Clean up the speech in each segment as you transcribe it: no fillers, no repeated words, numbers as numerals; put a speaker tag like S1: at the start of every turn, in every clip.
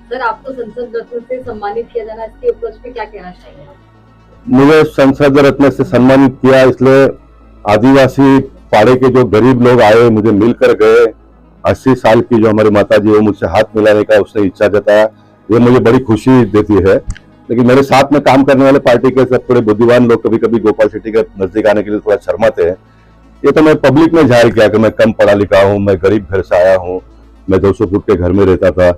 S1: Sir, आपको संसद रत्न से सम्मानित किया जाना, इसके उपलक्ष्य में क्या कहना चाहिए?
S2: मुझे संसद रत्न से सम्मानित किया इसलिए आदिवासी पाड़े के जो गरीब लोग आए मुझे मिलकर गए। 80 साल की जो हमारी माता जी वो मुझसे हाथ मिलाने का उसने इच्छा जताया, ये मुझे बड़ी खुशी देती है। लेकिन मेरे साथ में काम करने वाले पार्टी के सब थोड़े बुद्धिमान लोग कभी कभी गोपाल शेट्टी के नजदीक आने के लिए थोड़ा शर्माते हैं। ये तो मैं पब्लिक में जाहिर किया कि मैं कम पढ़ा लिखा हूँ, मैं गरीब घर से आया हूँ, मैं 200 फुट के घर में रहता था।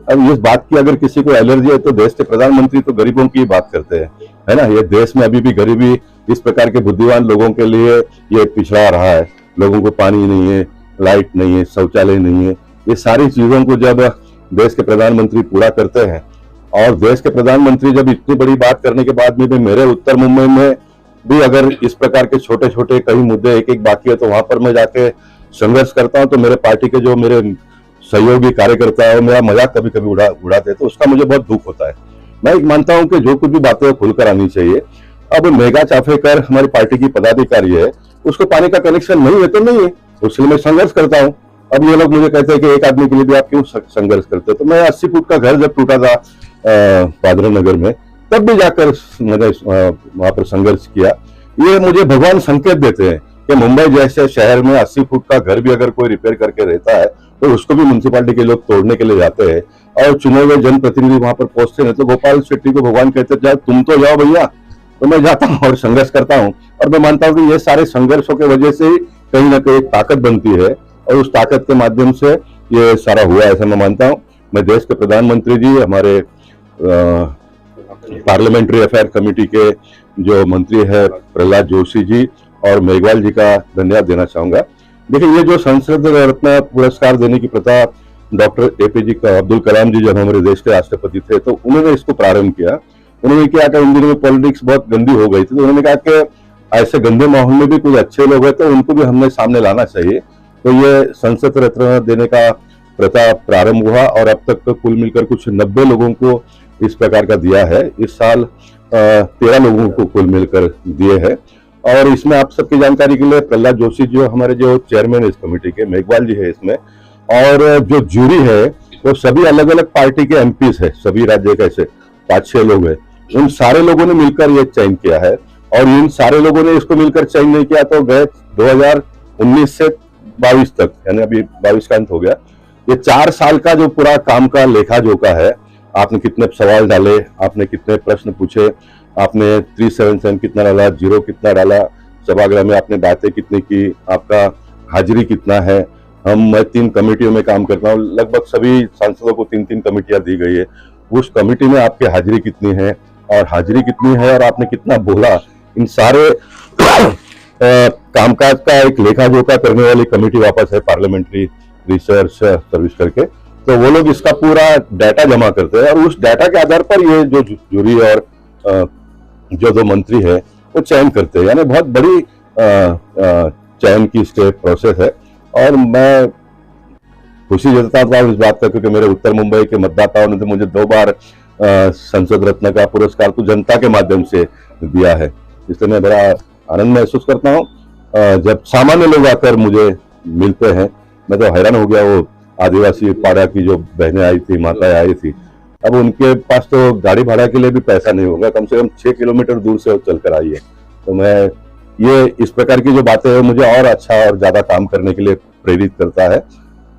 S2: अब इस बात की अगर किसी को एलर्जी है तो देश के प्रधानमंत्री तो गरीबों की बात करते हैं, है ना। ये देश में अभी भी गरीबी इस प्रकार के बुद्धिमान लोगों के लिए ये पिछड़ा रहा है। लोगों को पानी नहीं है, लाइट नहीं है, शौचालय नहीं है। ये सारी चीजों को जब देश के प्रधानमंत्री पूरा करते हैं और देश के प्रधानमंत्री जब इतनी बड़ी बात करने के बाद भी मेरे उत्तर मुंबई में भी अगर इस प्रकार के छोटे छोटे कई मुद्दे एक एक बाकी है तो वहां पर मैं जाके संघर्ष करता हूं, तो मेरे पार्टी के जो मेरे सहयोगी कार्यकर्ता है मेरा मजाक कभी कभी उड़ाते हैं, तो उसका मुझे बहुत दुख होता है। मैं मानता हूं कि जो कुछ भी बातें खुलकर आनी चाहिए। अब मेघा चाफेकर हमारी पार्टी की पदाधिकारी है, उसको पानी का कनेक्शन नहीं है तो नहीं है, उसके लिए मैं संघर्ष करता हूँ। अब ये लोग मुझे कहते हैं कि एक आदमी के लिए भी आप क्यों संघर्ष करते हो, तो मैं 80 फुट का घर जब टूटा था पादरा नगर में तब भी जाकर मैंने वहां पर संघर्ष किया। ये मुझे भगवान संकेत देते हैं कि मुंबई जैसे शहर में 80 फुट का घर भी अगर कोई रिपेयर करके रहता है तो उसको भी म्यूनसिपालिटी के लोग तोड़ने के लिए जाते हैं और चुने हुए जनप्रतिनिधि वहां पर पहुंचते हैं। तो गोपाल शेट्टी को भगवान कहते हैं तुम तो जाओ भैया, तो मैं जाता हूँ और संघर्ष करता हूँ। और मैं मानता हूँ कि ये सारे संघर्षों की वजह से ही कहीं ना कहीं ताकत बनती है और उस ताकत के माध्यम से ये सारा हुआ, ऐसा मैं मानता हूँ। मैं देश के प्रधानमंत्री जी, हमारे पार्लियामेंट्री अफेयर कमेटी के जो मंत्री है प्रहलाद जोशी जी और मेघवाल जी का धन्यवाद देना चाहूंगा। देखिए, ये जो संसद रत्न पुरस्कार देने की प्रथा डॉक्टर एपीजे अब्दुल कलाम जी जब हमारे देश के राष्ट्रपति थे तो उन्होंने इसको प्रारंभ किया। उन्होंने क्या कहा, इन दिनों में पॉलिटिक्स बहुत गंदी हो गई थी, तो उन्होंने कहा कि ऐसे गंदे माहौल में भी कुछ अच्छे लोग हैं तो उनको भी हमने सामने लाना चाहिए। तो ये संसद रत्न देने का प्रथा प्रारंभ हुआ और अब तक तो कुल मिलकर कुछ 90 लोगों को इस प्रकार का दिया है। इस साल 13 लोगों को कुल मिलकर दिए हैं। और इसमें आप सबकी जानकारी के लिए प्रहलाद जोशी जो हमारे जो चेयरमैन इस कमेटी के, मेघवाल जी है इसमें, और जो जूरी है वो सभी अलग अलग पार्टी के एमपीज है, सभी राज्य के ऐसे 5-6 लोग हैं। उन सारे लोगों ने मिलकर ये चयन किया है और इन सारे लोगों ने इसको मिलकर चयन नहीं किया तो गए 2019 से 22 तक, यानी अभी 22 का अंत हो गया। ये 4 साल का जो पूरा काम का लेखा जोखा है, आपने कितने सवाल डाले, आपने कितने प्रश्न पूछे, आपने 377 कितना डाला, 0 कितना डाला, सभागृह में आपने बातें कितनी की, आपका हाजिरी कितना है। मैं 3 कमेटियों में काम करता हूँ, लगभग सभी सांसदों को 3-3 कमेटियां दी गई है। उस कमेटी में आपकी हाजिरी कितनी है और हाजिरी कितनी है और आपने कितना बोला, इन सारे कामकाज का एक लेखा जोखा करने वाली कमेटी वापस है पार्लियामेंट्री रिसर्च सर्विस करके, तो वो लोग इसका पूरा डाटा जमा करते हैं और उस डाटा के आधार पर ये जो जूरी और जो 2 मंत्री है वो चयन करते हैं। यानी बहुत बड़ी चयन की स्टेप प्रोसेस है और मैं खुशी जताता हूँ इस बात का, क्योंकि मेरे उत्तर मुंबई के मतदाताओं ने तो मुझे 2 बार संसद रत्न का पुरस्कार तो जनता के माध्यम से दिया है, इसलिए मैं बड़ा आनंद महसूस करता हूँ। जब सामान्य लोग आकर मुझे मिलते हैं, मैं तो हैरान हो गया। वो आदिवासी पाड़ा की जो बहनें आई थी, माताएं आई थी, अब उनके पास तो गाड़ी भाड़ा के लिए भी पैसा नहीं होगा, कम से कम 6 किलोमीटर दूर से चलकर आई है। तो मैं ये इस प्रकार की जो बातें हैं मुझे और अच्छा और ज्यादा काम करने के लिए प्रेरित करता है।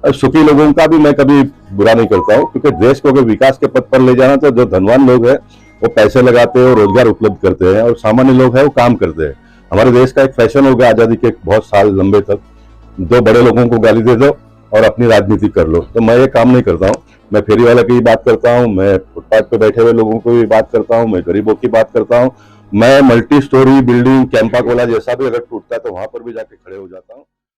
S2: और सुखी लोगों का भी मैं कभी बुरा नहीं करता हूँ, क्योंकि देश को अगर विकास के पथ पर ले जाना तो जो धनवान लोग हैं वो पैसे लगाते हैं और रोजगार उपलब्ध करते हैं और सामान्य लोग हैं वो काम करते हैं। हमारे देश का एक फैशन हो गया आजादी के बहुत साल लंबे तक, 2 बड़े लोगों को गाली दे दो और अपनी राजनीति कर लो, तो मैं ये काम नहीं करता हूँ। मैं फेरी वाला की बात करता हूँ, मैं फुटपाथ पे बैठे हुए लोगों को भी बात करता हूँ, मैं गरीबों की बात करता हूँ। मैं multi storey building Campa Cola जैसा भी अगर टूटता है तो वहां पर भी जाके खड़े हो जाता हूँ।